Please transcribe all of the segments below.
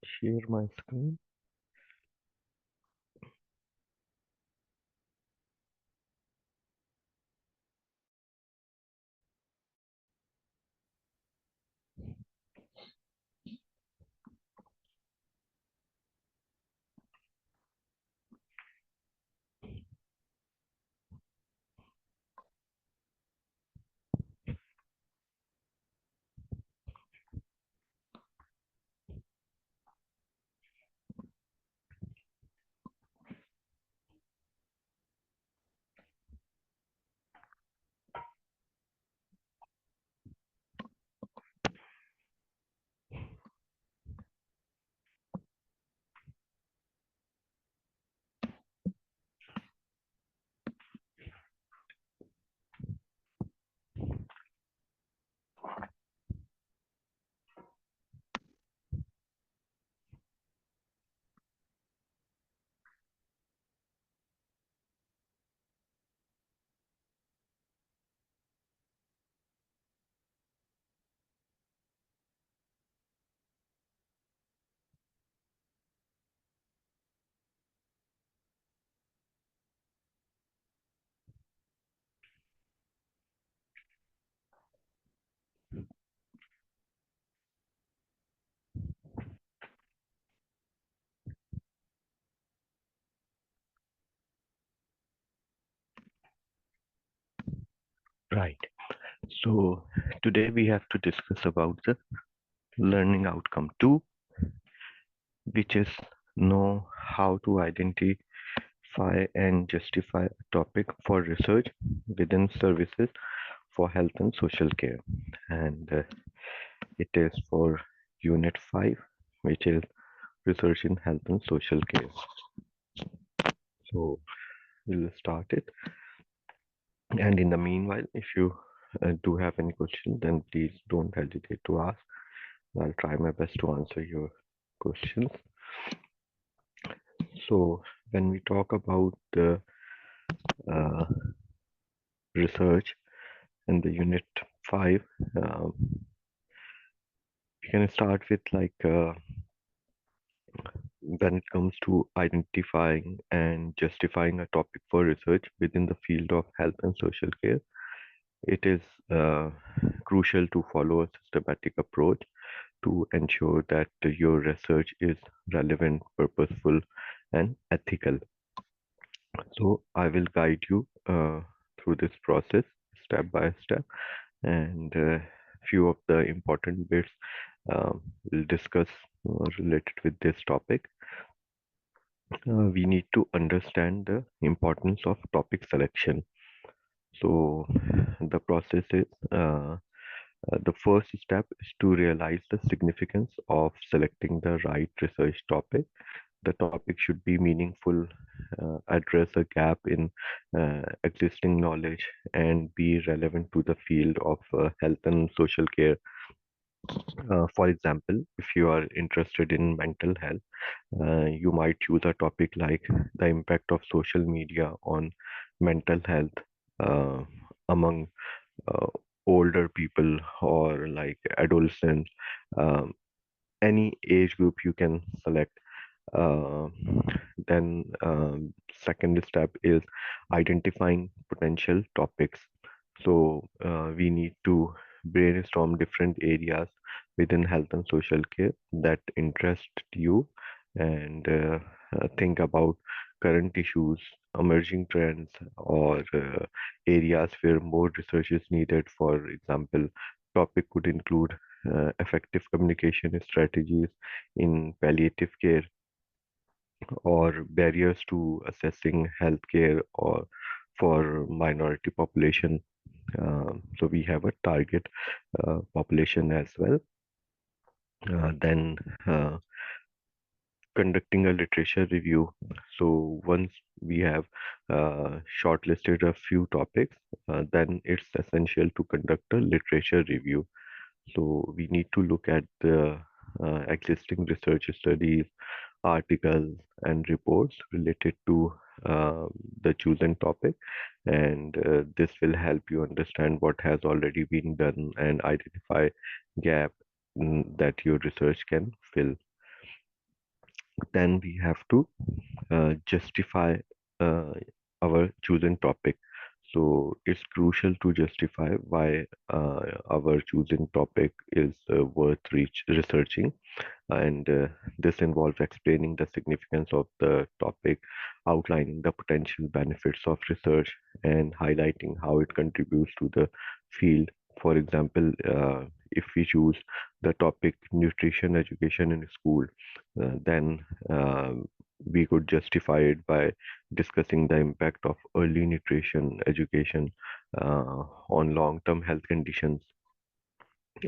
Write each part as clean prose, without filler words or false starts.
Share my screen. Right. So today we have to discuss about the learning outcome 2, which is know how to identify and justify a topic for research within services for health and social care. And it is for Unit 5, which is research in health and social care. So we'll start it. And in the meanwhile, if you do have any question, then please don't hesitate to ask. I'll try my best to answer your questions. So when we talk about the uh, research in the Unit 5, we can start with when it comes to identifying and justifying a topic for research within the field of health and social care. It is crucial to follow a systematic approach to ensure that your research is relevant, purposeful, and ethical. So I will guide you through this process step by step, and few of the important bits we'll discuss related with this topic. We need to understand the importance of topic selection. So the process is the first step is to realize the significance of selecting the right research topic. The topic should be meaningful, address a gap in existing knowledge, and be relevant to the field of health and social care. For example, if you are interested in mental health, you might choose a topic like the impact of social media on mental health uh, among uh, older people or like adolescents. Um, any age group you can select. Uh, then second step is identifying potential topics. So we need to brainstorm different areas within health and social care that interest you, and think about current issues, emerging trends, or areas where more research is needed. For example, topic could include effective communication strategies in palliative care, or barriers to accessing healthcare or for minority population. So we have a target population as well. Then conducting a literature review. So once we have shortlisted a few topics, then it's essential to conduct a literature review. So we need to look at the existing research studies, articles, and reports related to uh, the chosen topic, and this will help you understand what has already been done and identify gap that your research can fill. Then we have to justify uh, our chosen topic. So it's crucial to justify why our chosen topic is worth researching, and this involves explaining the significance of the topic, outlining the potential benefits of research, and highlighting how it contributes to the field. For example, if we choose the topic nutrition education in school, then we could justify it by discussing the impact of early nutrition education on long-term health conditions.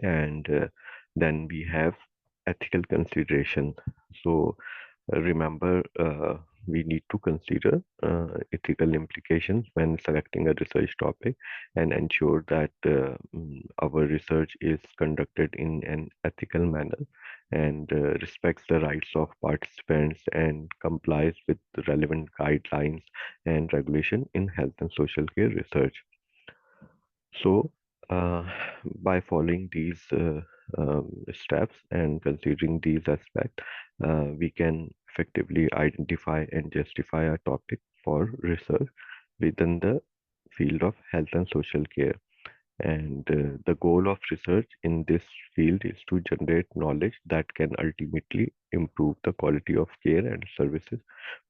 And then we have ethical consideration. So remember, we need to consider ethical implications when selecting a research topic and ensure that our research is conducted in an ethical manner and respects the rights of participants and complies with the relevant guidelines and regulation in health and social care research. So, uh, by following these steps and considering these aspects, we can effectively identify and justify a topic for research within the field of health and social care. And the goal of research in this field is to generate knowledge that can ultimately improve the quality of care and services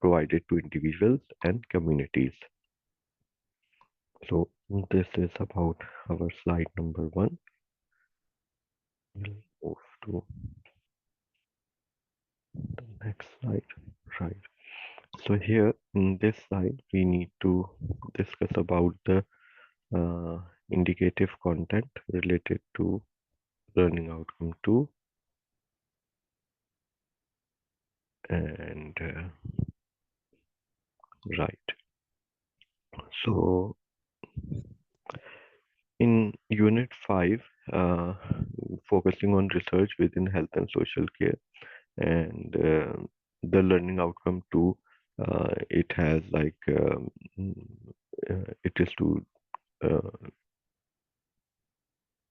provided to individuals and communities. So this is about our slide number one. We'll move to the next slide. Right. So here in this slide, we need to discuss about the uh, indicative content related to learning outcome 2 and right. So in Unit 5, uh, focusing on research within health and social care, and the learning outcome too, it has like it is to uh,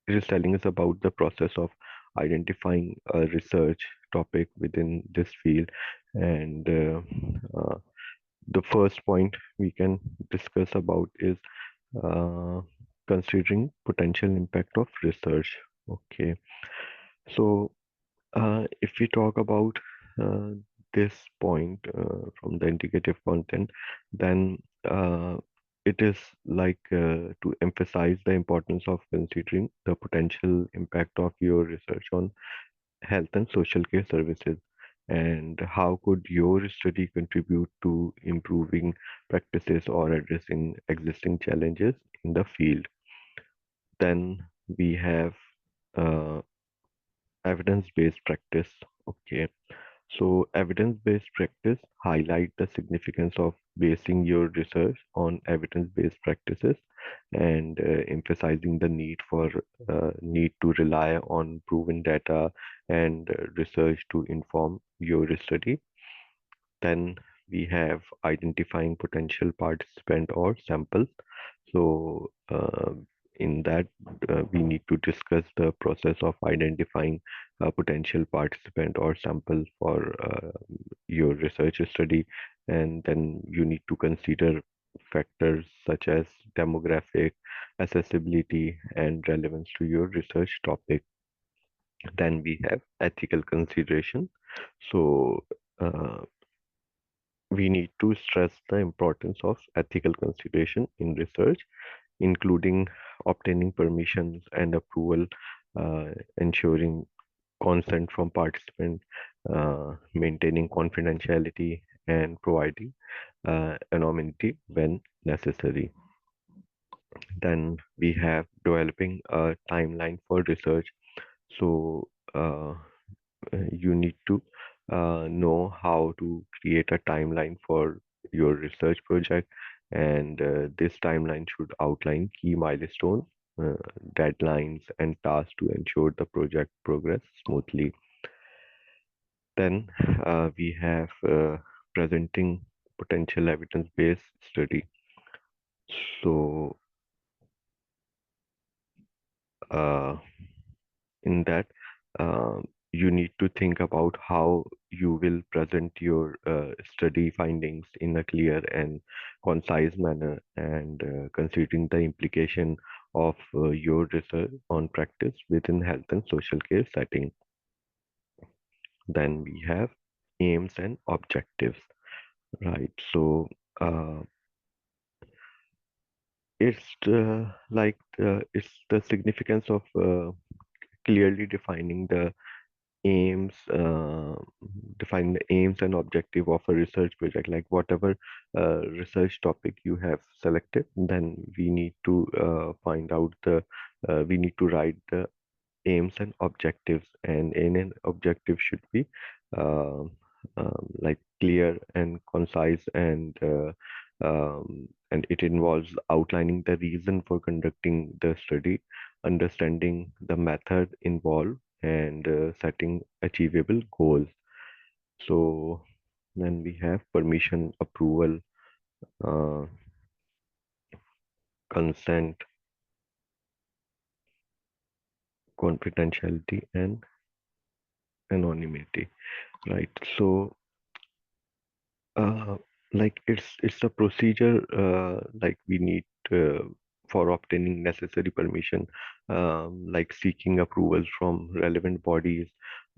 it is telling us about the process of identifying a research topic within this field, and the first point we can discuss about is uh, considering potential impact of research. Okay, so if we talk about uh, this point from the indicative content, then it is like to emphasize the importance of considering the potential impact of your research on health and social care services, and how could your study contribute to improving practices or addressing existing challenges in the field. Then we have uh, evidence-based practice. Okay, so evidence-based practice highlight the significance of basing your research on evidence-based practices and emphasizing the need to rely on proven data and research to inform your study. Then we have identifying potential participant or samples. So in that, we need to discuss the process of identifying a potential participant or sample for your research study. And then you need to consider factors such as demographic, accessibility, and relevance to your research topic. Then we have ethical consideration. So we need to stress the importance of ethical consideration in research, including obtaining permissions and approval, ensuring consent from participants, maintaining confidentiality, and providing anonymity when necessary. Then we have developing a timeline for research. So you need to know how to create a timeline for your research project, and this timeline should outline key milestones, uh, deadlines, and tasks to ensure the project progress smoothly. Then we have presenting potential evidence-based study. So uh, in that. you need to think about how you will present your study findings in a clear and concise manner, and considering the implication of your research on practice within health and social care setting. Then we have aims and objectives, right? So uh, it's the significance of clearly aims uh, defining the aims and objective of a research project. Like whatever research topic you have selected, then we need to write the aims and objectives, and aim and objective should be uh, like clear and concise, and it involves outlining the reason for conducting the study, understanding the method involved, and setting achievable goals. So then we have permission, approval, uh, consent, confidentiality, and anonymity, right? So Uh, like it's a procedure like we need for obtaining necessary permission, like seeking approvals from relevant bodies,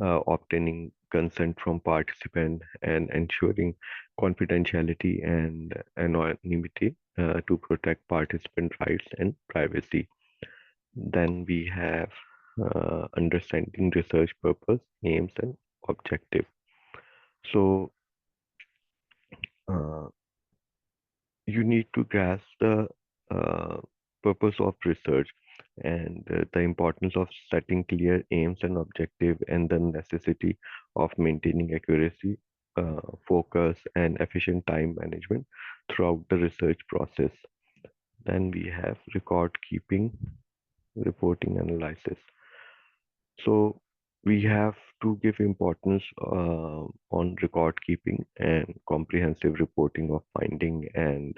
obtaining consent from participant, and ensuring confidentiality and anonymity to protect participant rights and privacy. Then we have understanding research purpose, aims, and objective. So uh, you need to grasp the uh, purpose of research, and the importance of setting clear aims and objective, and the necessity of maintaining accuracy, focus, and efficient time management throughout the research process. Then we have record keeping, reporting, analysis. So we have to give importance on record keeping and comprehensive reporting of finding, and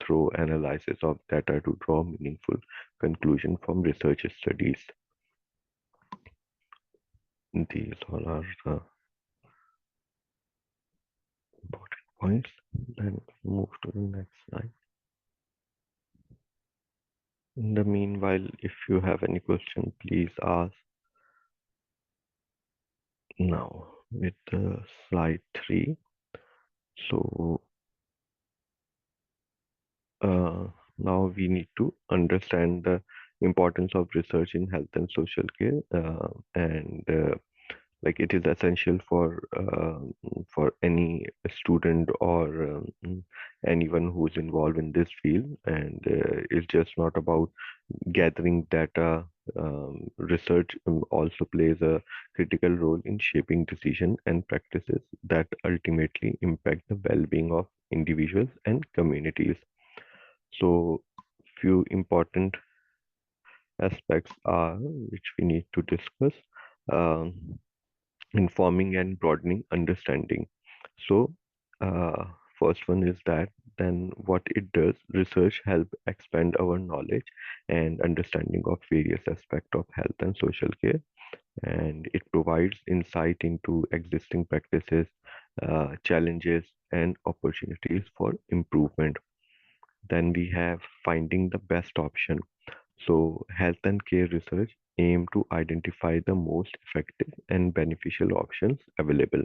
thorough analysis of data to draw meaningful conclusion from research studies. These all are the important points. Then move to the next slide. In the meanwhile, if you have any question, please ask now with slide 3. So uh, now we need to understand the importance of research in health and social care, and like it is essential for any student or anyone who's involved in this field, and it's just not about gathering data. Research also plays a critical role in shaping decision and practices that ultimately impact the well-being of individuals and communities. So, few important aspects are which we need to discuss. Um, Informing and broadening understanding. So, uh, first one is that then what it does, research help expand our knowledge and understanding of various aspects of health and social care, and it provides insight into existing practices, challenges, and opportunities for improvement. Then we have finding the best option. So, health and care research aim to identify the most effective and beneficial options available.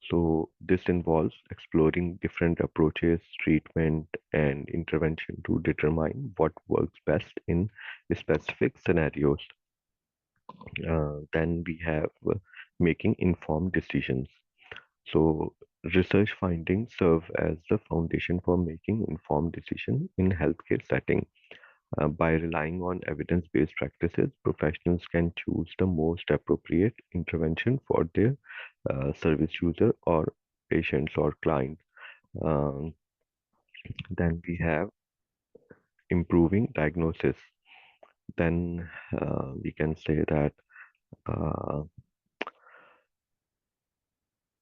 So, this involves exploring different approaches, treatment, and intervention to determine what works best in specific scenarios. Then we have making informed decisions. So, research findings serve as the foundation for making informed decisions in healthcare setting. By relying on evidence-based practices, professionals can choose the most appropriate intervention for their service user or patients or clients. Um, then we have improving diagnosis. Then we can say that uh,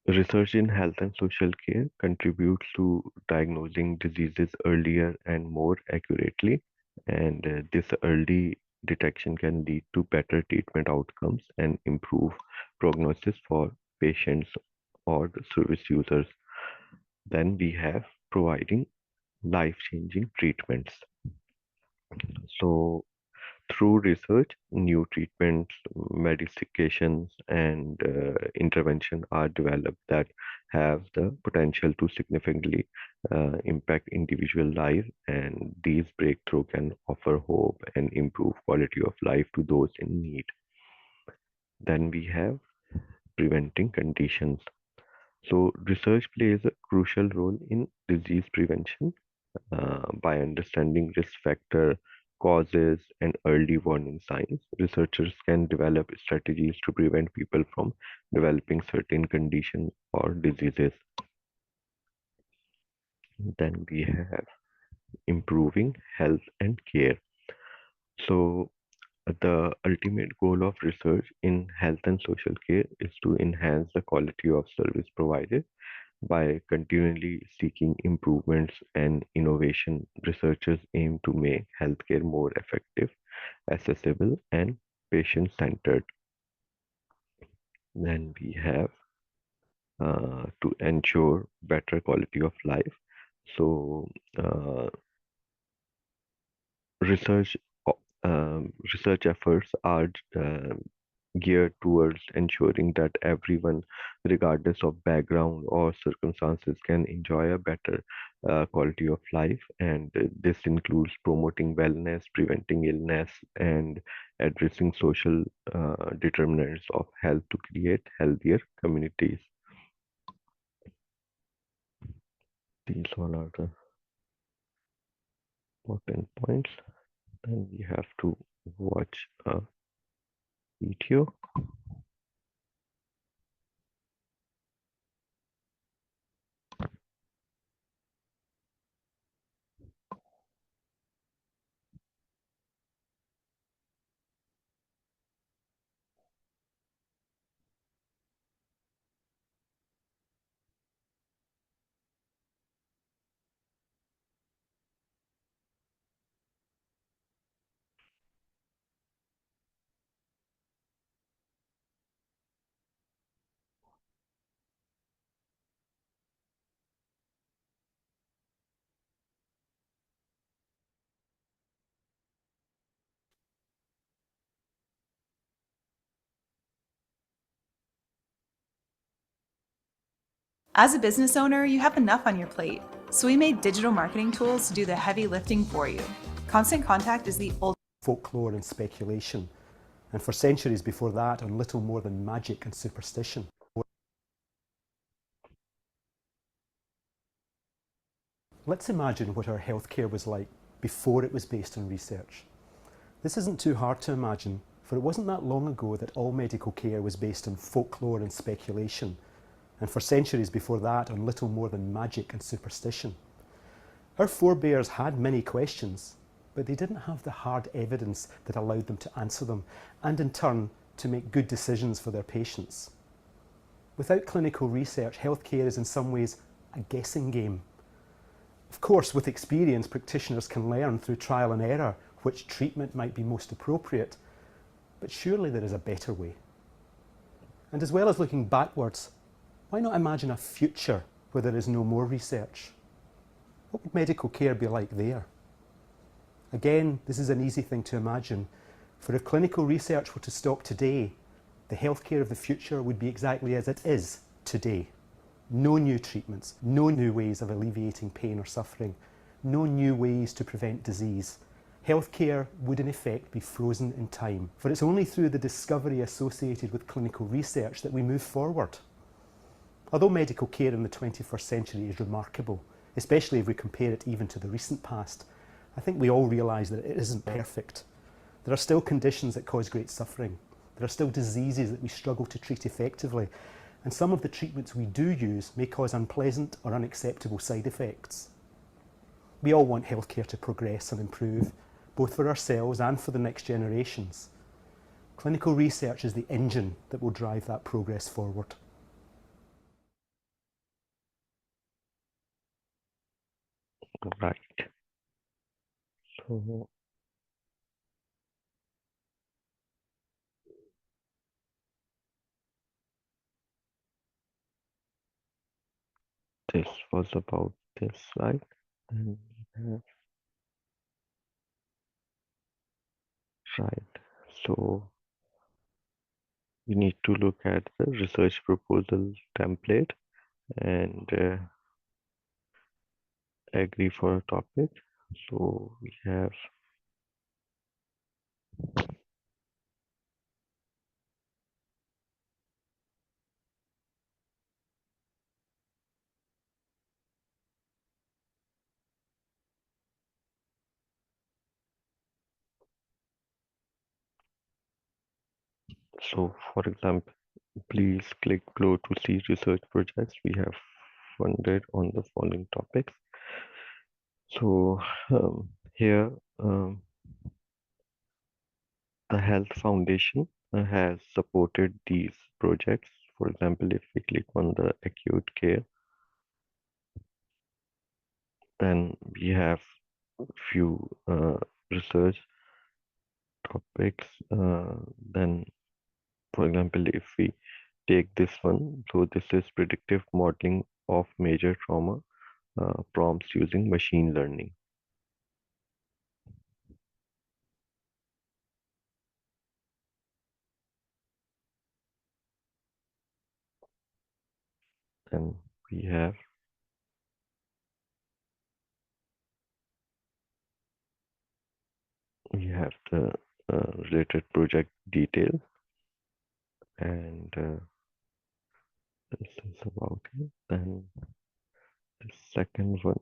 research in health and social care contributes to diagnosing diseases earlier and more accurately. And this early detection can lead to better treatment outcomes and improve prognosis for patients or the service users. Then we have providing life-changing treatments. So through research, new treatments, medications, and intervention are developed that have the potential to significantly impact individual life, and these breakthrough can offer hope and improve quality of life to those in need. Then we have preventing conditions. So research plays a crucial role in disease prevention by understanding risk factor, causes, and early warning signs. Researchers can develop strategies to prevent people from developing certain conditions or diseases. Then we have improving health and care. So the ultimate goal of research in health and social care is to enhance the quality of service provided. By continually seeking improvements and innovation, researchers aim to make healthcare more effective, accessible, and patient-centered. Then we have to ensure better quality of life. So, research research efforts are geared towards ensuring that everyone, regardless of background or circumstances, can enjoy a better quality of life. And this includes promoting wellness, preventing illness, and addressing social determinants of health to create healthier communities. These all are the important points. And we have to watch a video. As a business owner, you have enough on your plate, so we made digital marketing tools to do the heavy lifting for you. Constant Contact is the old folklore and speculation, and for centuries before that on little more than magic and superstition. Let's imagine what our healthcare was like before it was based on research. This isn't too hard to imagine, for it wasn't that long ago that all medical care was based on folklore and speculation, and for centuries before that on little more than magic and superstition. Our forebears had many questions, but they didn't have the hard evidence that allowed them to answer them, and in turn to make good decisions for their patients. Without clinical research, healthcare is in some ways a guessing game. Of course, with experience, practitioners can learn through trial and error which treatment might be most appropriate, but surely there is a better way. And as well as looking backwards, why not imagine a future where there is no more research? What would medical care be like there? Again, this is an easy thing to imagine, for if clinical research were to stop today, the healthcare of the future would be exactly as it is today. No new treatments, no new ways of alleviating pain or suffering, no new ways to prevent disease. Healthcare would in effect be frozen in time, for it's only through the discovery associated with clinical research that we move forward. Although medical care in the 21st century is remarkable, especially if we compare it even to the recent past, I think we all realise that it isn't perfect. There are still conditions that cause great suffering. There are still diseases that we struggle to treat effectively, and some of the treatments we do use may cause unpleasant or unacceptable side effects. We all want healthcare to progress and improve, both for ourselves and for the next generations. Clinical research is the engine that will drive that progress forward. Right. So this was about this slide. And right. So we need to look at the research proposal template and agree for a topic. So we have so for example, please click below to see research projects we have funded on the following topics. So here the Health Foundation has supported these projects. For example, if we click on the acute care, then we have few research topics. Then, for example, if we take this one, so this is predictive modeling of major trauma prompts using machine learning. Then we have the related project details, and this is about it. Then the second one,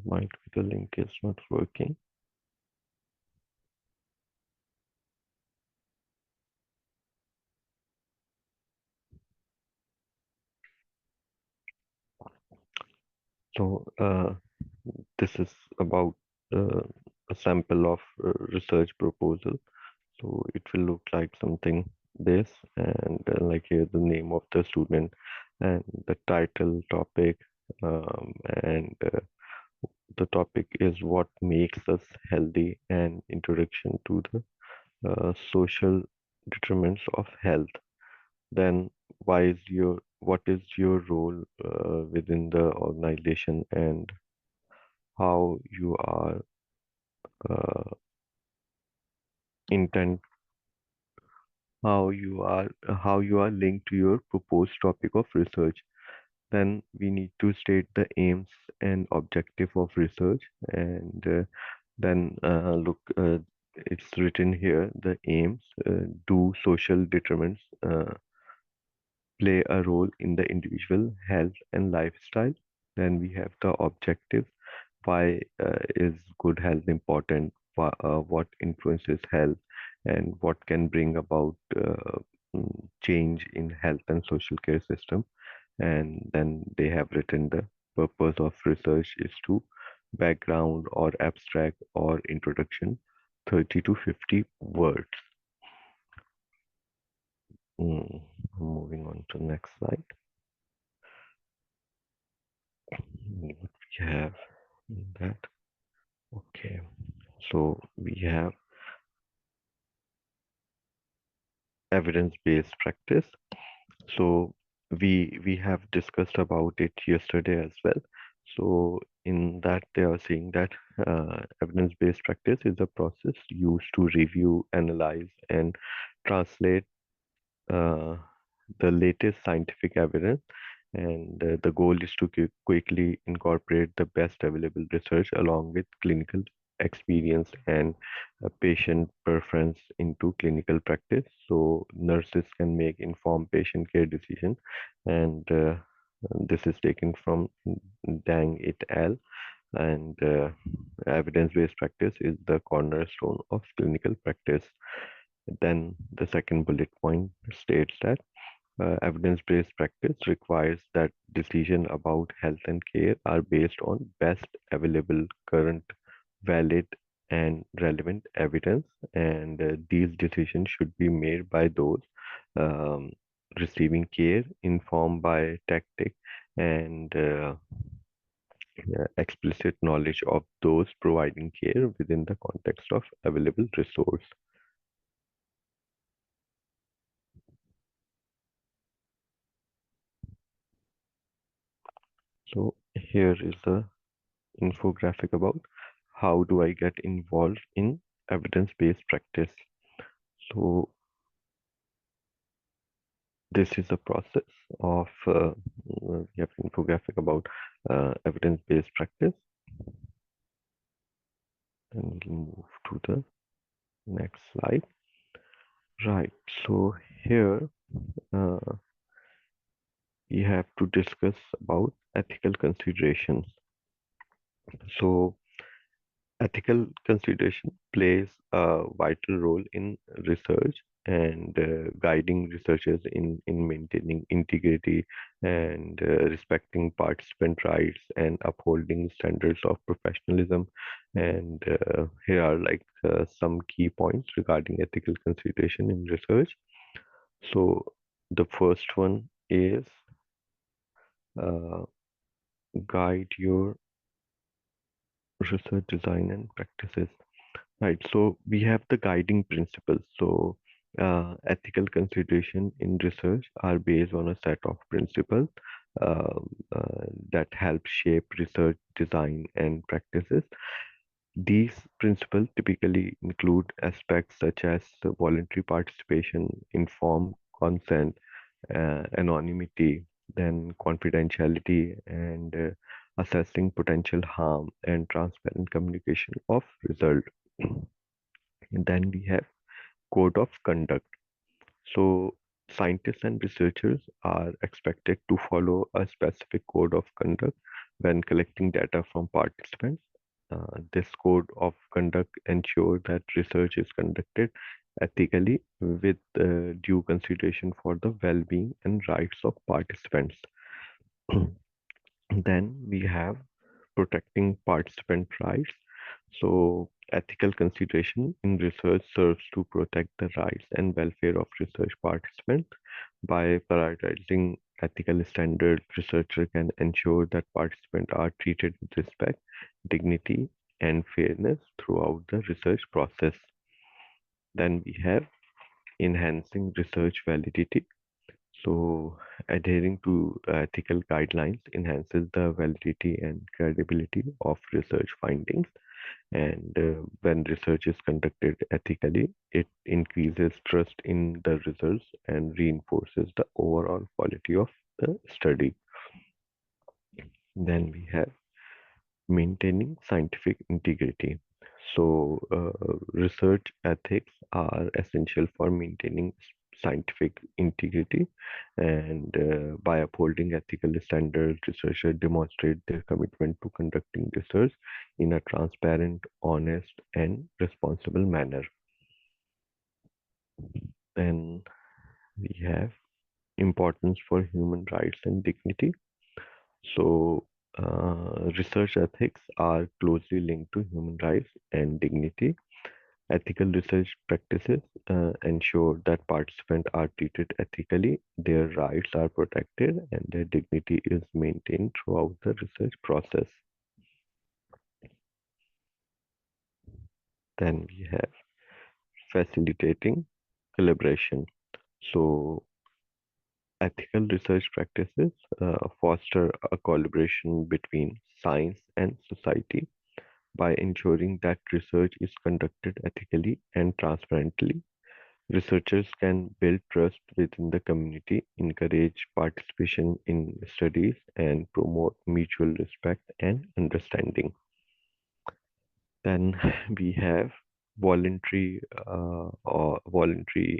might be the link is not working. So this is about a sample of research proposal. So it will look like something this, and like here the name of the student and the title topic, and the topic is what makes us healthy and introduction to the social determinants of health. Then what is your role within the organization, and how you are uh, intent how you are linked to your proposed topic of research. Then we need to state the aims and objective of research, and then look, it's written here the aims. Do social determinants play a role in the individual health and lifestyle? Then we have the objectives. Why is good health important? What influences health, and what can bring about change in health and social care system? And then they have written the purpose of research is to background or abstract or introduction, 30 to 50 words. Moving on to next slide. What we have in that. Okay, so we have evidence-based practice. So we have discussed about it yesterday as well. So in that they are saying that evidence-based practice is a process used to review, analyze, and translate uh, the latest scientific evidence, and the goal is to quickly incorporate the best available research along with clinical experience and patient preference into clinical practice, so nurses can make informed patient care decision. And this is taken from Dang et al. And evidence-based practice is the cornerstone of clinical practice. Then the second bullet point states that Evidence-based practice requires that decisions about health and care are based on best available, current, valid, and relevant evidence, and these decisions should be made by those um, receiving care, informed by tactic, and explicit knowledge of those providing care within the context of available resource. So here is the infographic about how do I get involved in evidence-based practice. So this is a process of we have infographic about evidence-based practice, and we'll move to the next slide. Right, so here uh, we have to discuss about ethical considerations. So ethical consideration plays a vital role in research and guiding researchers in maintaining integrity and respecting participant rights and upholding standards of professionalism. And here are like some key points regarding ethical consideration in research. So the first one is uh, guide your research design and practices. Right, so we have the guiding principles. So ethical consideration in research are based on a set of principles uh, that help shape research design and practices. These principles typically include aspects such as voluntary participation, informed consent, anonymity, then confidentiality, and assessing potential harm and transparent communication of result. And then we have code of conduct. So scientists and researchers are expected to follow a specific code of conduct when collecting data from participants. This code of conduct ensures that research is conducted ethically with due consideration for the well-being and rights of participants. Then we have protecting participant rights. So ethical consideration in research serves to protect the rights and welfare of research participants. By prioritizing ethical standards, researcher can ensure that participants are treated with respect, dignity, and fairness throughout the research process. Then we have enhancing research validity. So adhering to ethical guidelines enhances the validity and credibility of research findings. And when research is conducted ethically, it increases trust in the results and reinforces the overall quality of the study. Then we have maintaining scientific integrity. So, research ethics are essential for maintaining scientific integrity, and by upholding ethical standards, researchers demonstrate their commitment to conducting research in a transparent, honest, and responsible manner. Then we have importance for human rights and dignity. So, research ethics are closely linked to human rights and dignity. Ethical research practices ensure that participants are treated ethically, their rights are protected, and their dignity is maintained throughout the research process. Then we have facilitating collaboration. So, ethical research practices foster a collaboration between science and society by ensuring that research is conducted ethically and transparently. Researchers can build trust within the community, encourage participation in studies, and promote mutual respect and understanding. Then we have voluntary,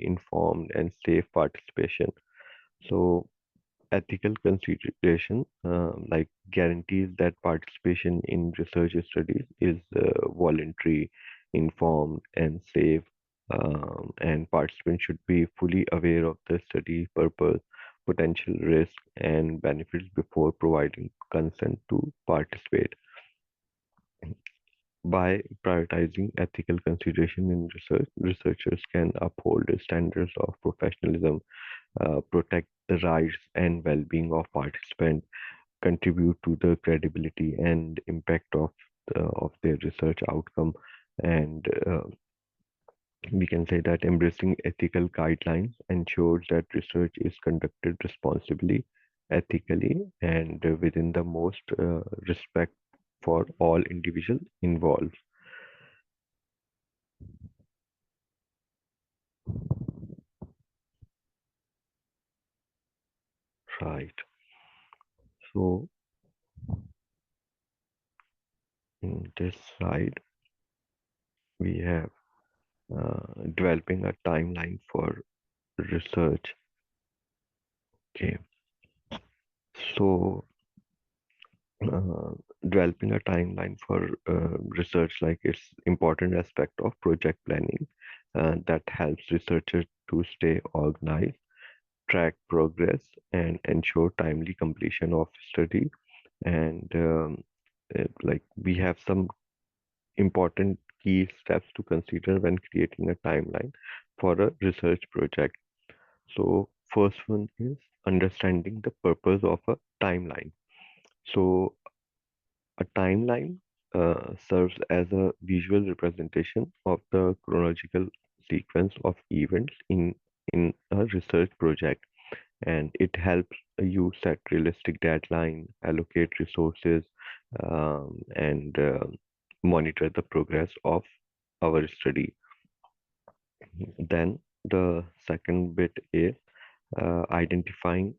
informed, and safe participation. So ethical consideration like guarantees that participation in research studies is voluntary, informed, and safe, and participants should be fully aware of the study purpose, potential risks and benefits before providing consent to participate. By prioritizing ethical consideration in research, researchers can uphold the standards of professionalism, protect the rights and well-being of participants, contribute to the credibility and impact of their research outcome, and we can say that embracing ethical guidelines ensures that research is conducted responsibly, ethically, and within the most respect for all individuals involved. Right. So in this slide, we have developing a timeline for research. Okay. So uh, developing a timeline for research, like it's important aspect of project planning that helps researchers to stay organized, track progress, and ensure timely completion of study. And like we have some important key steps to consider when creating a timeline for a research project. So first one is understanding the purpose of a timeline. So a timeline serves as a visual representation of the chronological sequence of events in a research project, and it helps you set realistic deadline, allocate resources, and monitor the progress of our study. Then the second bit is identifying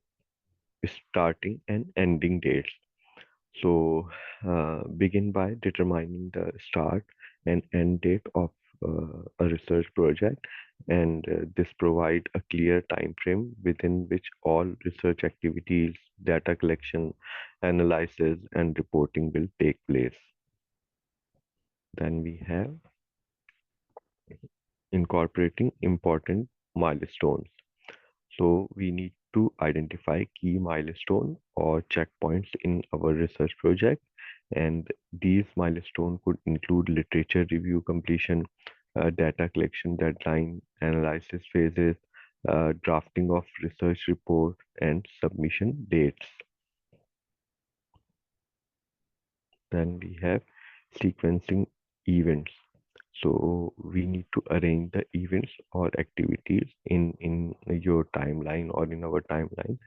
starting and ending dates. So begin by determining the start and end date of a research project, and this provide a clear time frame within which all research activities, data collection, analysis, and reporting will take place. Then we have incorporating important milestones. So we need to identify key milestones or checkpoints in our research project, and these milestones could include literature review completion, data collection deadline, analysis phases, drafting of research report, and submission dates. Then we have sequencing events. So we need to arrange the events or activities in your timeline or in our timeline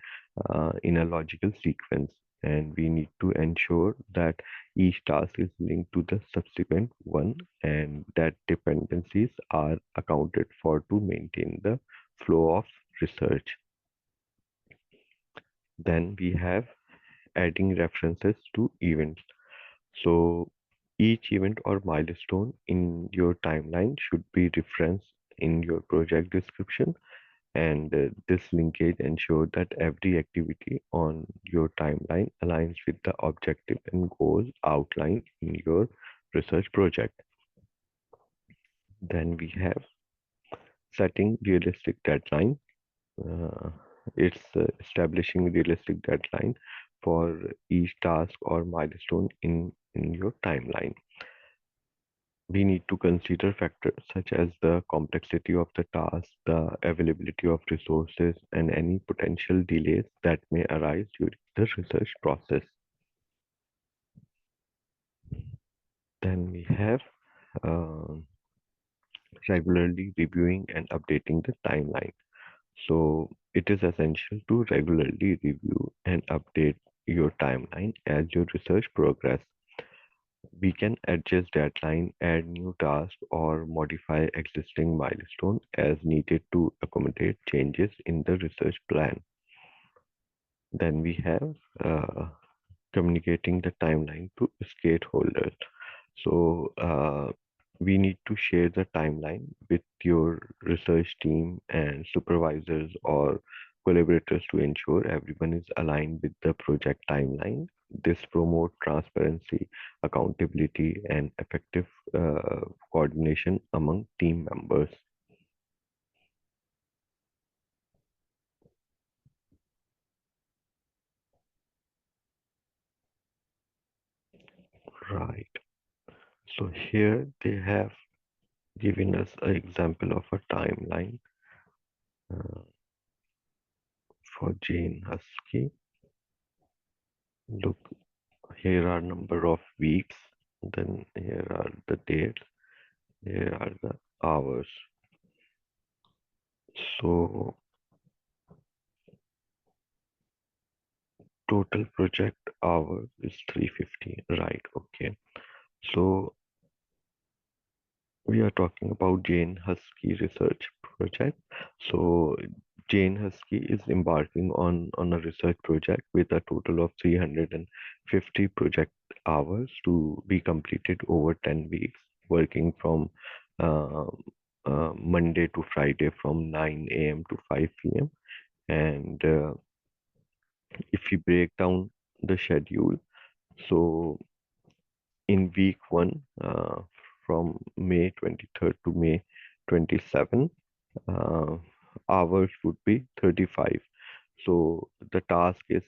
in a logical sequence. And we need to ensure that each task is linked to the subsequent one and that dependencies are accounted for to maintain the flow of research. Then we have adding references to events. So each event or milestone in your timeline should be referenced in your project description, and this linkage ensures that every activity on your timeline aligns with the objective and goals outlined in your research project. Then we have setting realistic deadline. Uh, it's establishing realistic deadline for each task or milestone in your timeline. We need to consider factors such as the complexity of the task, the availability of resources, and any potential delays that may arise during the research process. Then we have um regularly reviewing and updating the timeline. So it is essential to regularly review and update your timeline as your research progress. We can adjust deadline, add new tasks, or modify existing milestone as needed to accommodate changes in the research plan. Then we have communicating the timeline to stakeholders. So we need to share the timeline with your research team and supervisors or collaborators to ensure everyone is aligned with the project timeline. This promotes transparency, accountability, and effective coordination among team members. Right. So here they have given us an example of a timeline uh, for Jane Husky. Look, here are number of weeks, then here are the dates, here are the hours. So total project hours is 350, right? Okay. So we are talking about Jane Husky research project. So Jane Husky is embarking on a research project with a total of 350 project hours to be completed over 10 weeks, working from uh, Monday to Friday from 9 a.m. to 5 p.m. And if we break down the schedule, so in week one, from May 23rd to May 27th, uh, hours would be 35. So the task is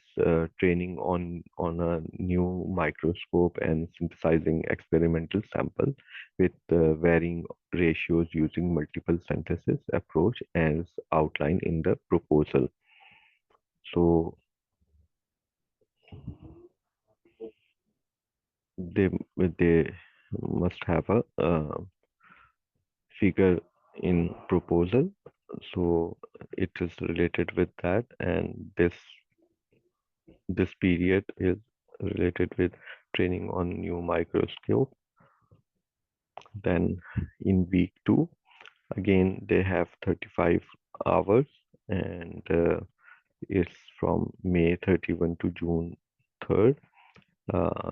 training on a new microscope and synthesizing experimental sample with varying ratios using multiple synthesis approach as outlined in the proposal. So they must have a figure in proposal, so it is related with that, and this period is related with training on new microscope. Then in week 2 again they have 35 hours, and it's from May 31 to June 3rd.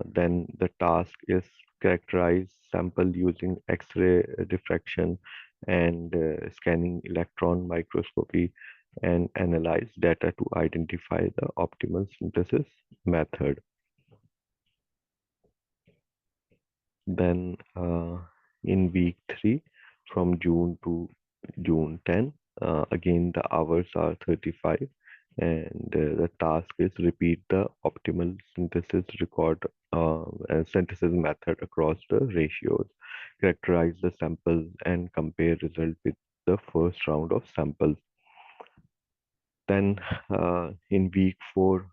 Then the task is characterize sample using X-ray diffraction and scanning electron microscopy and analyze data to identify the optimal synthesis method. Then in week 3 from June to June 10, again the hours are 35, and the task is repeat the optimal synthesis record and synthesis method across the ratios, characterize the samples and compare result with the first round of samples. Then in week 4,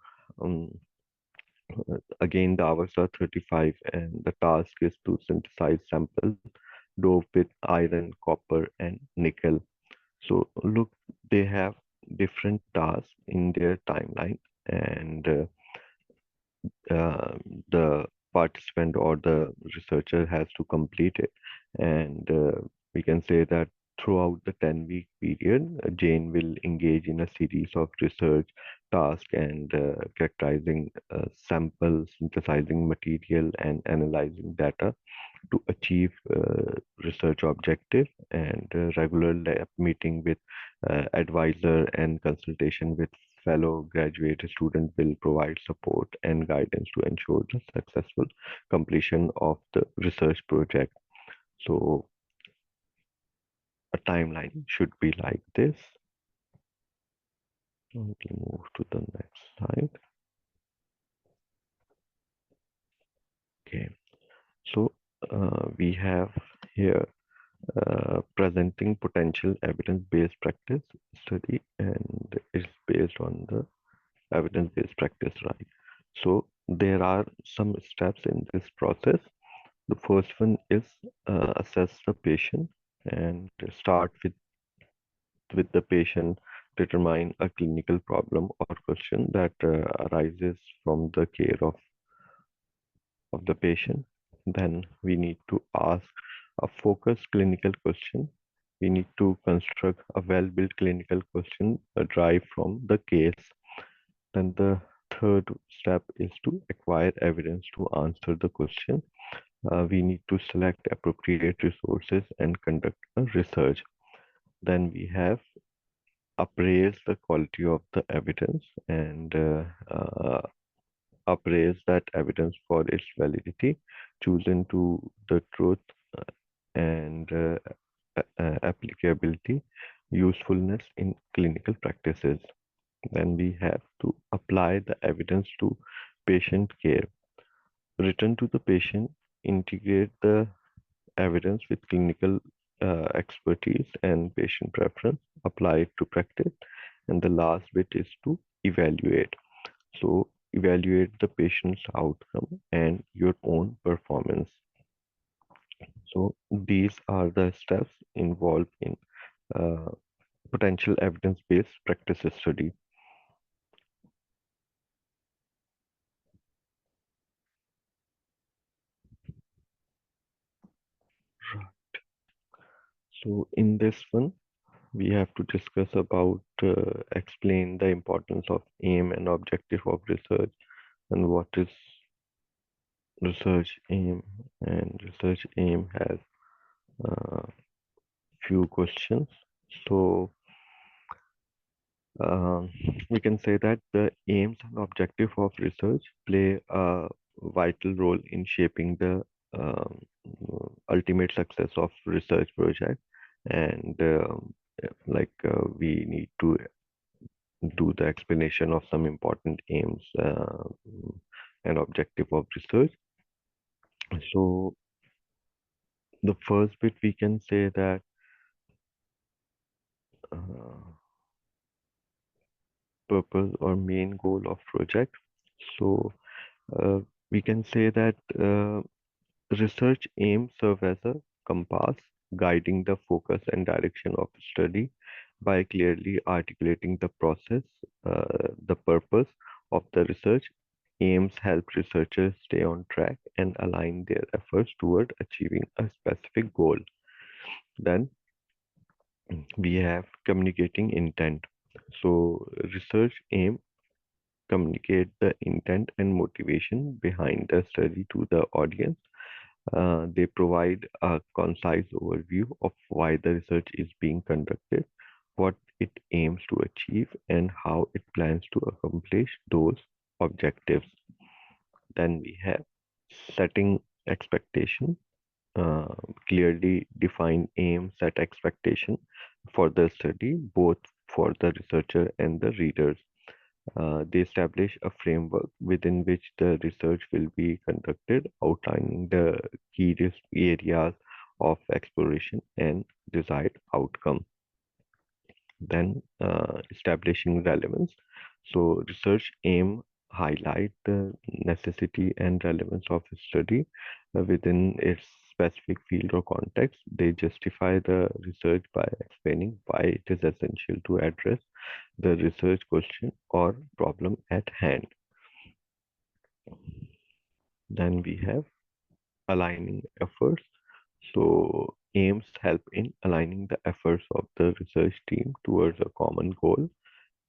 again the hours are 35, and the task is to synthesize samples doped with iron, copper, and nickel. So look, they have different tasks in their timeline, and uh, the participant or the researcher has to complete it. And we can say that throughout the 10-week period, Jane will engage in a series of research tasks and characterizing samples, synthesizing material, and analyzing data to achieve research objective, and regular lab meeting with advisor and consultation with fellow graduate student will provide support and guidance to ensure the successful completion of the research project. So a timeline should be like this. We'll move to the next slide. Okay, so we have here presenting potential evidence-based practice study, and it's based on the evidence-based practice, right? So there are some steps in this process. The first one is assess the patient and start with the patient, determine a clinical problem or question that arises from the care of the patient. Then we need to ask a focused clinical question. We need to construct a well-built clinical question derived from the case. Then the third step is to acquire evidence to answer the question. We need to select appropriate resources and conduct a research. Then we have appraise the quality of the evidence and appraise that evidence for its validity, chosen to the truth and applicability, usefulness in clinical practices. Then we have to apply the evidence to patient care. Return to the patient integrate the evidence with clinical expertise and patient preference, apply it to practice. And the last bit is to evaluate. So evaluate the patient's outcome and your own performance. So these are the steps involved in uh, potential evidence-based practice study. So in this one, we have to discuss about explain the importance of aim and objective of research and what is research aim. And research aim has few questions. So we can say that the aims and objective of research play a vital role in shaping the um, ultimate success of research project. And we need to do the explanation of some important aims and objective of research. So the first bit we can say that uh, purpose or main goal of project. So we can say that research aims serve as a compass guiding the focus and direction of study by clearly articulating the process, the purpose of the research. Aims help researchers stay on track and align their efforts toward achieving a specific goal. Then we have communicating intent. So research aim communicate the intent and motivation behind the study to the audience. They provide a concise overview of why the research is being conducted, what it aims to achieve, and how it plans to accomplish those objectives. Then we have setting expectation, uh, clearly define aim, set expectation for the study, both for the researcher and the readers. They establish a framework within which the research will be conducted, outlining the key risk areas of exploration and desired outcome. Then establishing relevance. So research aim highlight the necessity and relevance of a study within its specific field or context. They justify the research by explaining why it is essential to address the research question or problem at hand. Then we have aligning efforts. So aims help in aligning the efforts of the research team towards a common goal.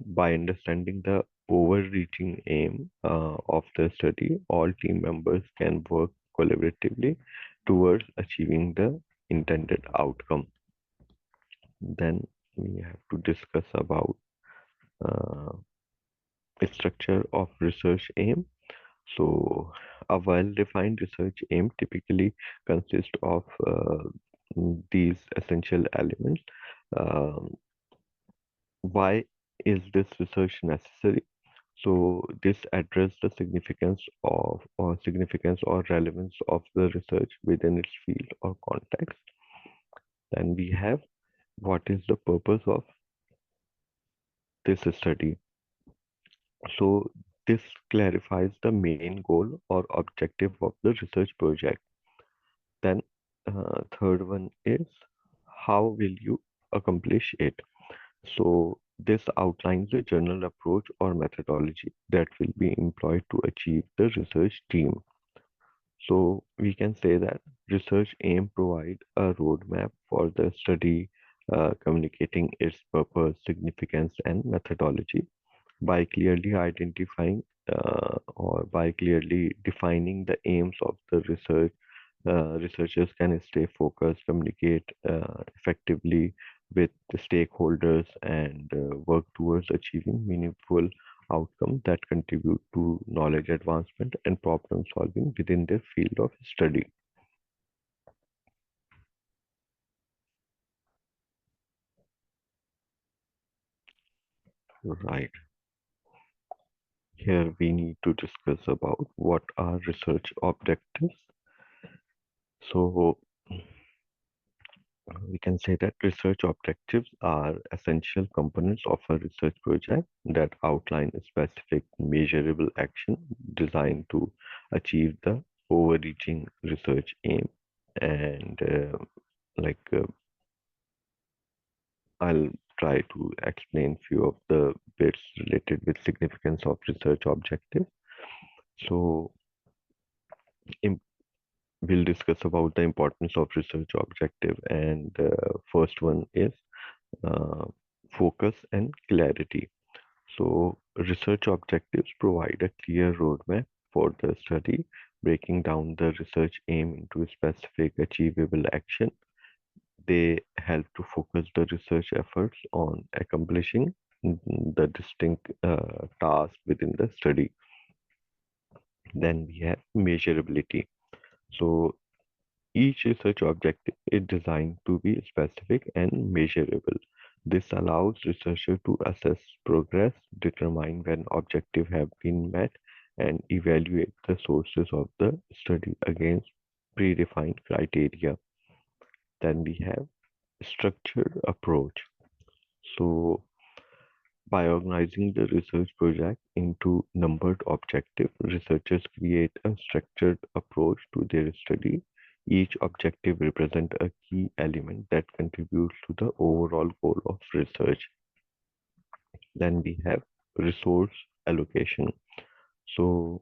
By understanding the overreaching aim of the study, all team members can work collaboratively towards achieving the intended outcome. Then we have to discuss about uh, structure of research aim. So a well-defined research aim typically consists of these essential elements. Um, why is this research necessary? So this addresses the significance or relevance of the research within its field or context. Then we have what is the purpose of this study. So this clarifies the main goal or objective of the research project. Then third one is how will you accomplish it? So this outlines the general approach or methodology that will be employed to achieve the research theme. So we can say that research aim provide a roadmap for the study, communicating its purpose, significance, and methodology by clearly identifying or by clearly defining the aims of the research. Researchers can stay focused, communicate effectively with the stakeholders, and work towards achieving meaningful outcomes that contribute to knowledge advancement and problem solving within their field of study. Right. Here we need to discuss about what are research objectives. So we can say that research objectives are essential components of a research project that outline a specific measurable action designed to achieve the overreaching research aim. And like I'll try to explain few of the bits related with significance of research objective. So we'll discuss about the importance of research objective, and first one is uh, focus and clarity. So research objectives provide a clear roadmap for the study, breaking down the research aim into a specific achievable action. They help to focus the research efforts on accomplishing the distinct task within the study. Then we have measurability. So each research objective is designed to be specific and measurable. This allows researchers to assess progress, determine when objectives have been met, and evaluate the sources of the study against predefined criteria. Then we have structured approach. So by organizing the research project into numbered objectives, researchers create a structured approach to their study. Each objective represents a key element that contributes to the overall goal of research. Then we have resource allocation. So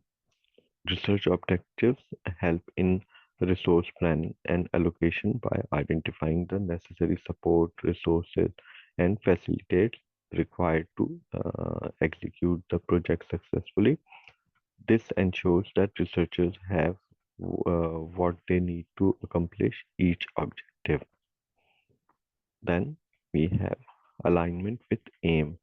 research objectives help in resource planning and allocation by identifying the necessary support, resources, and facilities required to execute the project successfully. This ensures that researchers have what they need to accomplish each objective. Then we have alignment with aim.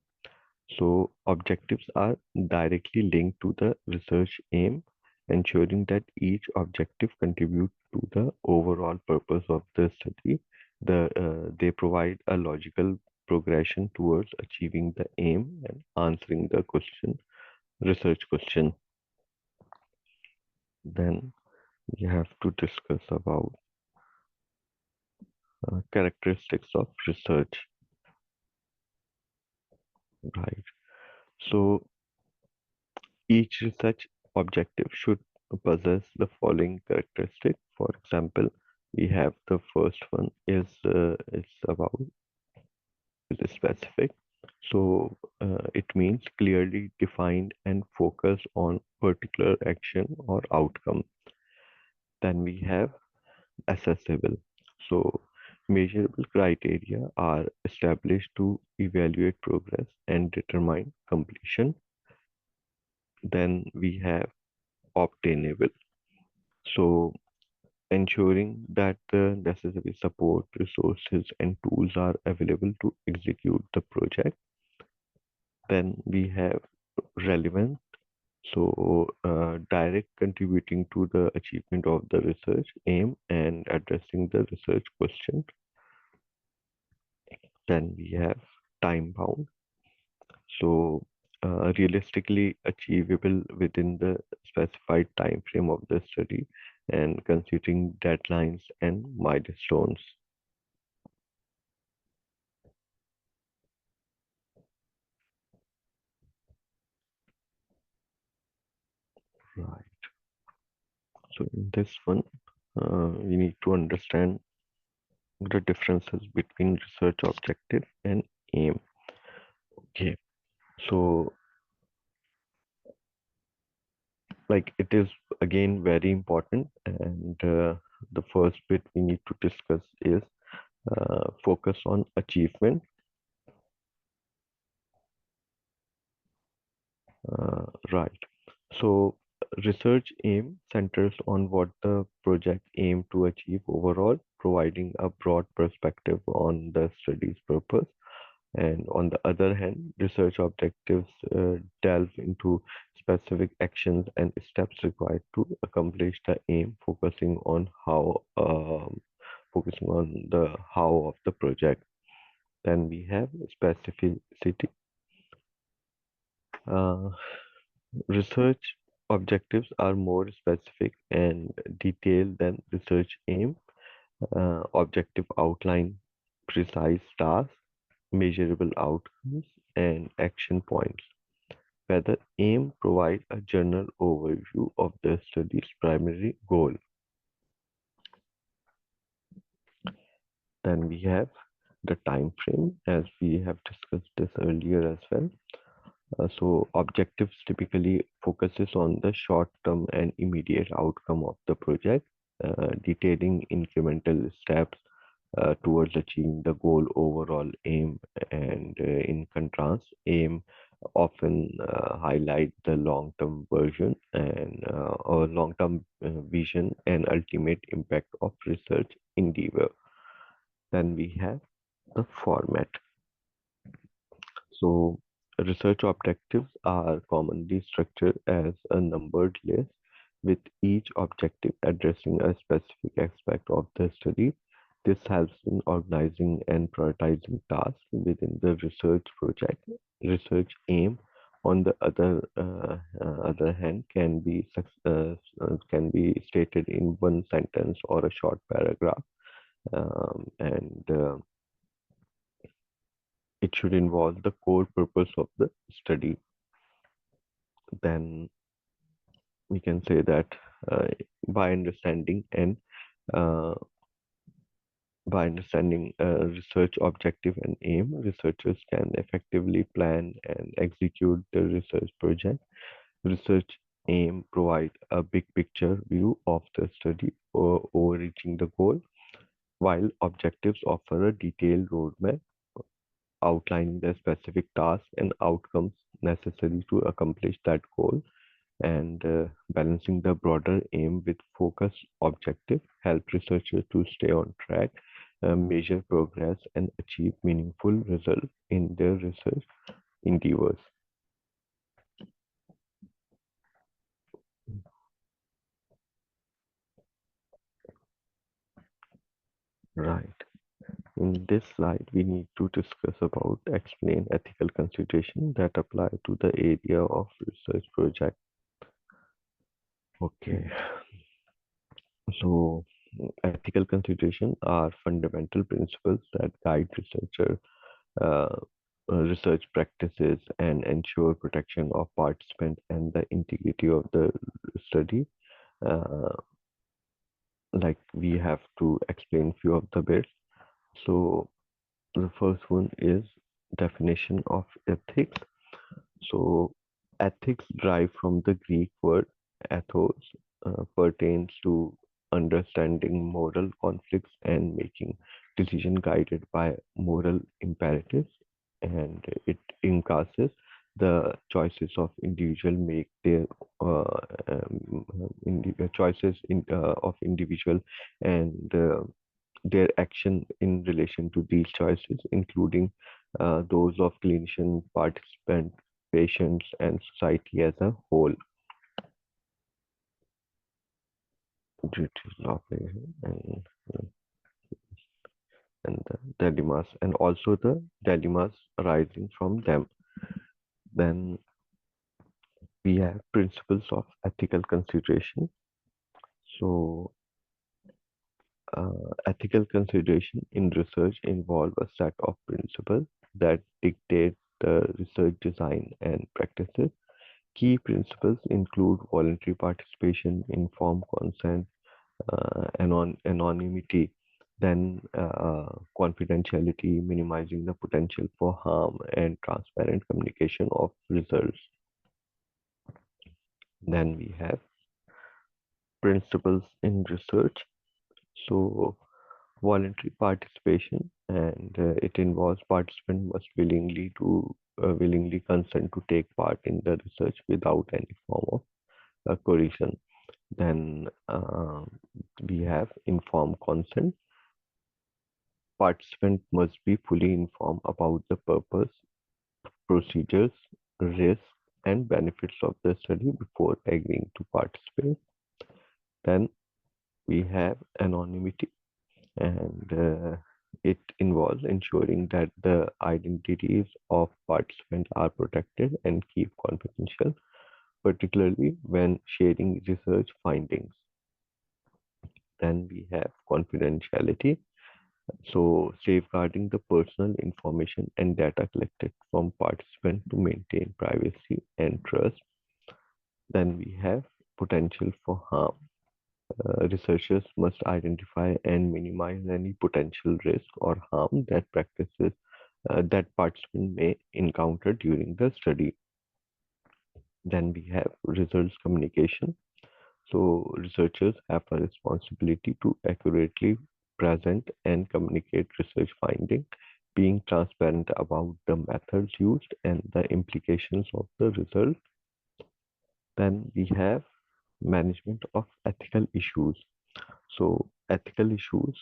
So objectives are directly linked to the research aim, ensuring that each objective contributes to the overall purpose of the study. They provide a logical progression towards achieving the aim and answering the research question. Then we have to discuss about characteristics of research, right? So each research objective should possess the following characteristic. For example, we have the first one is about is specific. So it means clearly defined and focus on particular action or outcome. Then we have accessible. So measurable criteria are established to evaluate progress and determine completion. Then we have obtainable. So ensuring that the necessary support, resources, and tools are available to execute the project. Then we have relevant, so direct contributing to the achievement of the research aim and addressing the research question. Then we have time bound, so realistically achievable within the specified time frame of the study and considering deadlines and milestones. Right. So in this one, we need to understand the differences between research objective and aim. Okay. So like it is again very important, and the first bit we need to discuss is focus on achievement. Right. So research aim centers on what the project aim to achieve overall, providing a broad perspective on the study's purpose. And on the other hand, research objectives delve into specific actions and steps required to accomplish the aim, focusing on the how of the project. Then we have specificity. Uh, Research Objectives are more specific and detailed than research aim. Objective outline precise tasks, measurable outcomes, and action points. Whether aim provide a general overview of the study's primary goal. Then we have the time frame, as we have discussed this earlier as well. So objectives typically focuses on the short-term and immediate outcome of the project, detailing incremental steps towards achieving the goal overall aim. And in contrast, aim often highlight the long-term version and or long-term vision and ultimate impact of research endeavor. Then we have the format. So research objectives are commonly structured as a numbered list, with each objective addressing a specific aspect of the study. This helps in organizing and prioritizing tasks within the research project. Research aim, on the other hand, can be stated in one sentence or a short paragraph, and it should involve the core purpose of the study. Then we can say that uh, by understanding and uh, by understanding research objective and aim, researchers can effectively plan and execute the research project. Research aim provide a big picture view of the study or overreaching the goal, while objectives offer a detailed roadmap outlining the specific tasks and outcomes necessary to accomplish that goal. And balancing the broader aim with focused objective help researchers to stay on track, measure progress, and achieve meaningful results in their research endeavors. Right. In this slide, we need to discuss about explain ethical consideration that apply to the area of research project. Okay. So ethical consideration are fundamental principles that guide uh, research practices and ensure protection of participants and the integrity of the study. Uh, like we have to explain few of the bits. So the first one is definition of ethics. So ethics derive from the Greek word ethos, pertains to understanding moral conflicts and making decision guided by moral imperatives, and it encompasses the choices of individual make their choices of individual and their action in relation to these choices, including those of clinician, participant, patients, and society as a whole. Duties of and the dilemmas, and also the dilemmas arising from them. Then we have principles of ethical consideration. So ethical consideration in research involve a set of principles that dictate the research design and practices. Key principles include voluntary participation, informed consent, anonymity, then confidentiality, minimizing the potential for harm, and transparent communication of results. Then we have principles in research. So voluntary participation, and it involves participants must willingly consent to take part in the research without any form of coercion. Then we have informed consent. Participants must be fully informed about the purpose, procedures, risks, and benefits of the study before agreeing to participate. Then we have anonymity, and it involves ensuring that the identities of participants are protected and keep confidential. particularly when sharing research findings. Then we have confidentiality, so safeguarding the personal information and data collected from participants to maintain privacy and trust. Then we have potential for harm. Researchers must identify and minimize any potential risk or harm that practices that participants may encounter during the study. Then we have results communication. So researchers have a responsibility to accurately present and communicate research findings, being transparent about the methods used and the implications of the result. Then we have management of ethical issues. So ethical issues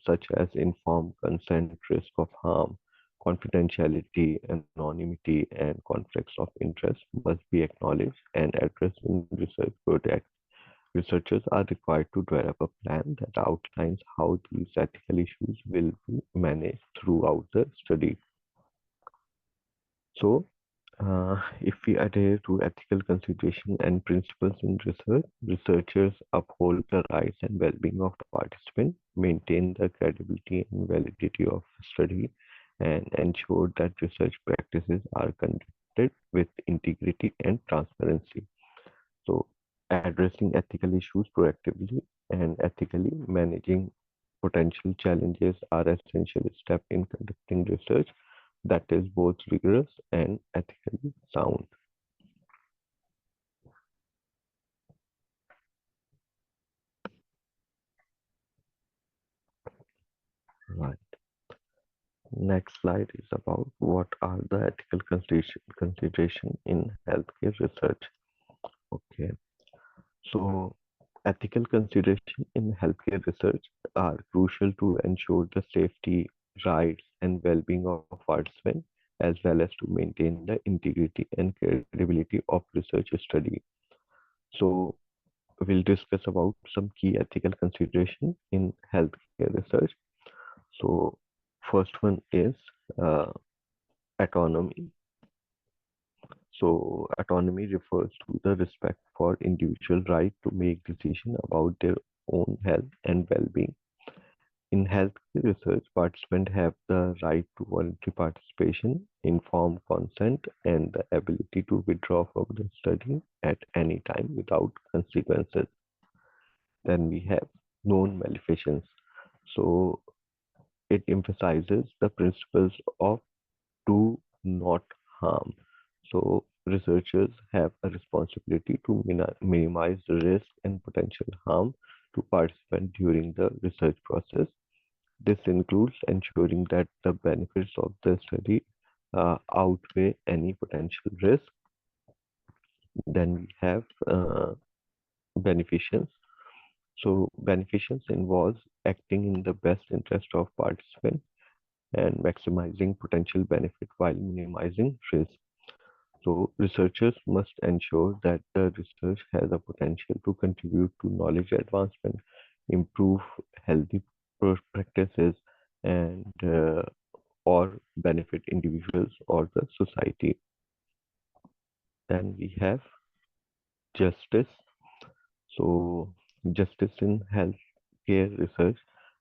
such as informed consent, risk of harm, confidentiality, anonymity, and conflicts of interest must be acknowledged and addressed in research projects. Researchers are required to develop a plan that outlines how these ethical issues will be managed throughout the study. So, if we adhere to ethical consideration and principles in research, researchers uphold the rights and well-being of participants, maintain the credibility and validity of study, and ensure that research practices are conducted with integrity and transparency. So, addressing ethical issues proactively and ethically managing potential challenges are essential steps in conducting research that is both rigorous and ethically sound. Right. Next slide is about what are the ethical consideration in healthcare research. Okay. So ethical consideration in healthcare research are crucial to ensure the safety, rights, and well-being of participants, as well as to maintain the integrity and credibility of research study. So we'll discuss about some key ethical consideration in healthcare research. So first one is uh, autonomy. So autonomy refers to the respect for individual right to make decisions about their own health and well-being. In healthcare research, participants have the right to voluntary participation, informed consent, and the ability to withdraw from the study at any time without consequences. Then we have known maleficence. So it emphasizes the principles of do not harm. So researchers have a responsibility to minimize the risk and potential harm to participants during the research process. This includes ensuring that the benefits of the study outweigh any potential risk. Then we have beneficence. So beneficence involves acting in the best interest of participants and maximizing potential benefit while minimizing risk. So researchers must ensure that the research has a potential to contribute to knowledge advancement, improve healthy practices, and or benefit individuals or the society. Then we have justice. So justice in healthcare research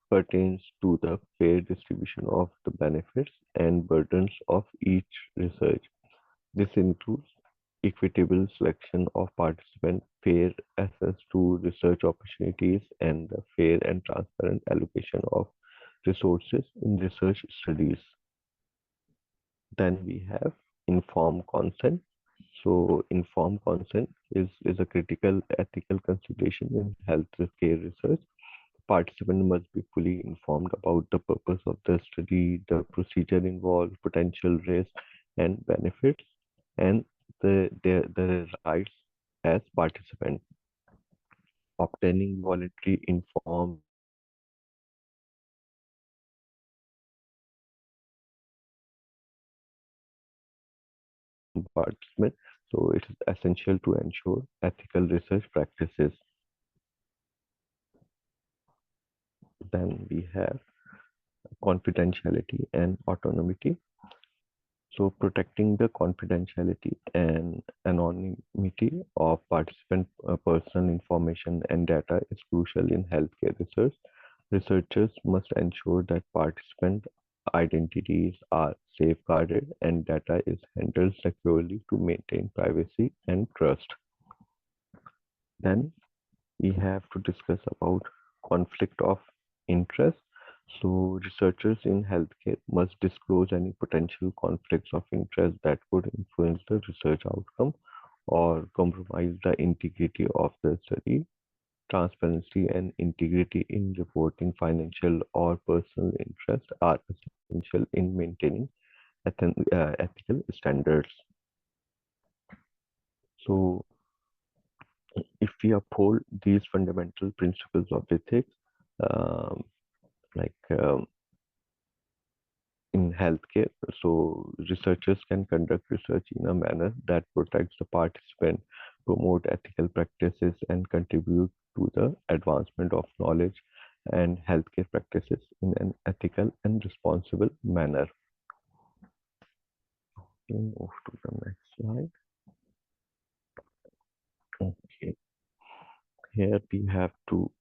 pertains to the fair distribution of the benefits and burdens of each research. This includes equitable selection of participants, fair access to research opportunities, and the fair and transparent allocation of resources in research studies. Then we have informed consent. So informed consent is a critical ethical consideration in healthcare research. Participants must be fully informed about the purpose of the study, the procedure involved, potential risks and benefits, and the rights as participants. Obtaining voluntary informed consent participant. So it is essential to ensure ethical research practices. Then we have confidentiality and autonomy. So protecting the confidentiality and anonymity of participant personal information and data is crucial in healthcare research. Researchers must ensure that participant identities are safeguarded and data is handled securely to maintain privacy and trust. Then we have to discuss about conflict of interest. So researchers in healthcare must disclose any potential conflicts of interest that could influence the research outcome or compromise the integrity of the study. Transparency and integrity in reporting financial or personal interests are essential in maintaining ethical standards. So if we uphold these fundamental principles of ethics, um, like in healthcare, so researchers can conduct research in a manner that protects the participant, promote ethical practices, and contribute to the advancement of knowledge and healthcare practices in an ethical and responsible manner. Okay, move to the next slide. Okay, here we have to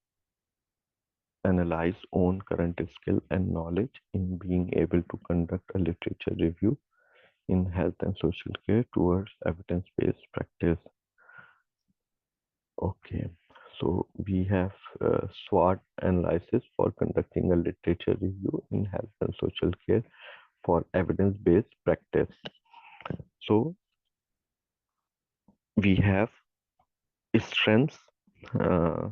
analyze own current skill and knowledge in being able to conduct a literature review in health and social care towards evidence-based practice. Okay, so we have SWOT analysis for conducting a literature review in health and social care for evidence-based practice. So we have strengths, uh,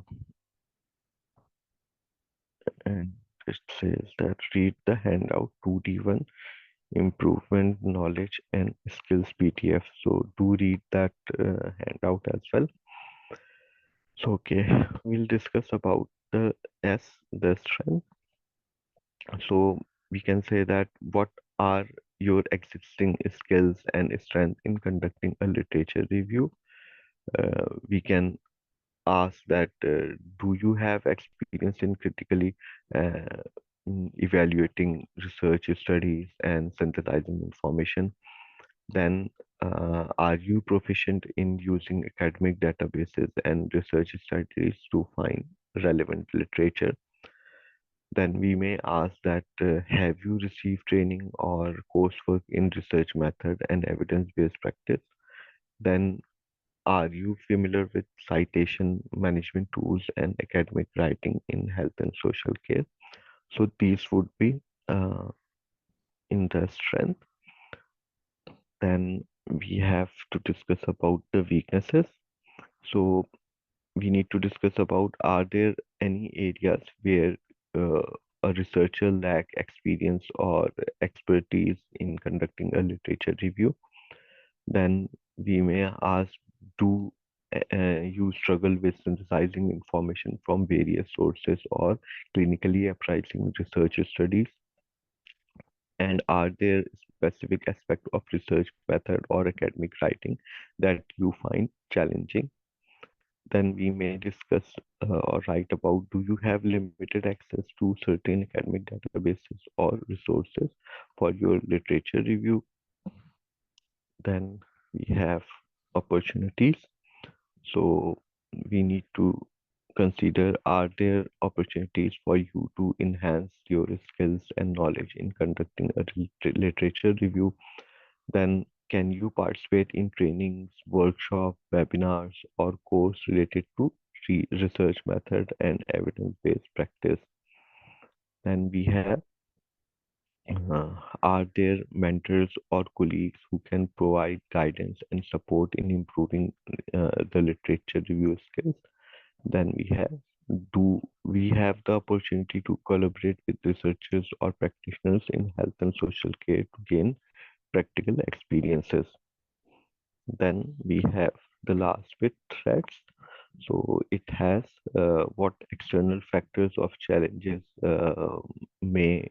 and it says that read the handout 2D1 improvement knowledge and skills PDF. So do read that handout as well. So okay, we'll discuss about the S, the strength. So we can say that what are your existing skills and strength in conducting a literature review? We can ask that do you have experience in critically uh, evaluating research studies and synthesizing information? Then are you proficient in using academic databases and research studies to find relevant literature? Then we may ask that have you received training or coursework in research method and evidence-based practice? Then are you familiar with citation management tools and academic writing in health and social care? So these would be uh, in the strength. Then we have to discuss about the weaknesses. So we need to discuss about are there any areas where uh, a researcher lack experience or expertise in conducting a literature review. Then we may ask, do you struggle with synthesizing information from various sources or clinically appraising research studies? And are there specific aspects of research method or academic writing that you find challenging? Then we may discuss or write about, do you have limited access to certain academic databases or resources for your literature review? Then we have opportunities. So we need to consider, are there opportunities for you to enhance your skills and knowledge in conducting a literature review? Then can you participate in trainings, workshops, webinars, or course related to research method and evidence-based practice? Then we have, are there mentors or colleagues who can provide guidance and support in improving the literature review skills? Then we have, do we have the opportunity to collaborate with researchers or practitioners in health and social care to gain practical experiences? Then we have the last bit, threats. So it has what external factors of challenges may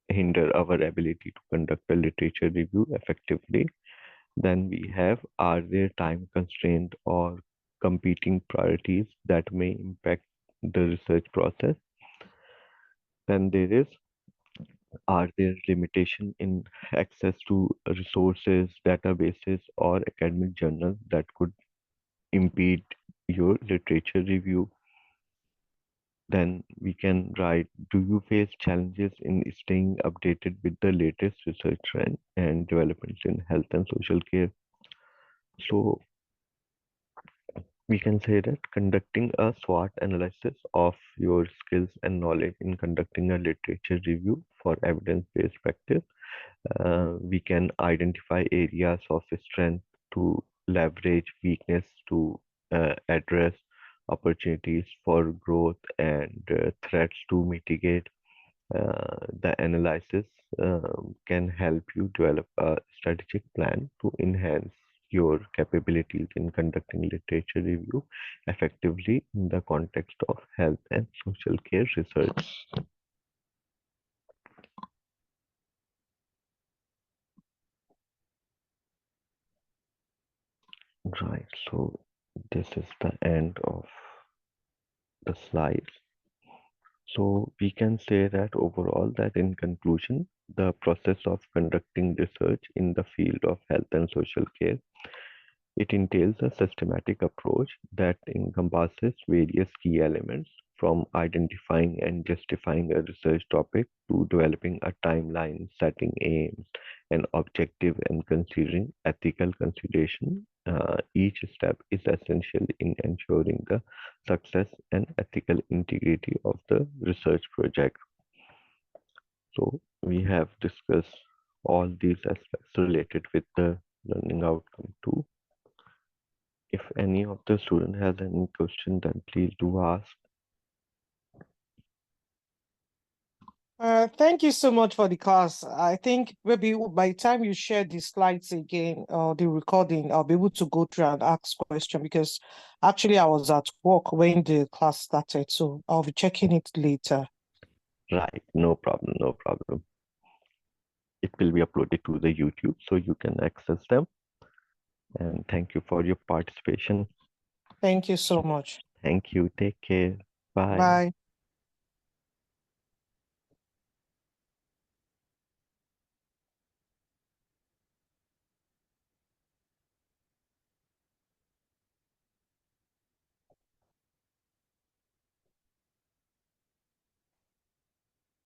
hinder our ability to conduct a literature review effectively. Then we have, are there time constraints or competing priorities that may impact the research process? Then there is, Are there limitations in access to resources, databases, or academic journals that could impede your literature review? Then we can write, do you face challenges in staying updated with the latest research trend and developments in health and social care? So we can say that conducting a SWOT analysis of your skills and knowledge in conducting a literature review for evidence-based practice, we can identify areas of strength to leverage, weakness to address, opportunities for growth, and threats to mitigate. The analysis can help you develop a strategic plan to enhance your capabilities in conducting literature review effectively in the context of health and social care research. Right, so this is the end of the slides. So we can say that overall, that in conclusion, the process of conducting research in the field of health and social care, it entails a systematic approach that encompasses various key elements, from identifying and justifying a research topic to developing a timeline, setting aims and objective, and considering ethical consideration. Each step is essential in ensuring the success and ethical integrity of the research project. So we have discussed all these aspects related with the learning outcome too. If any of the student has any question, then please do ask. Thank you so much for the class. I think maybe by the time you share the slides again, the recording, I'll be able to go through and ask questions, because actually I was at work when the class started, so I'll be checking it later. Right, no problem, no problem. It will be uploaded to the YouTube so you can access them. And thank you for your participation. Thank you so much. Thank you. Take care. Bye. Bye.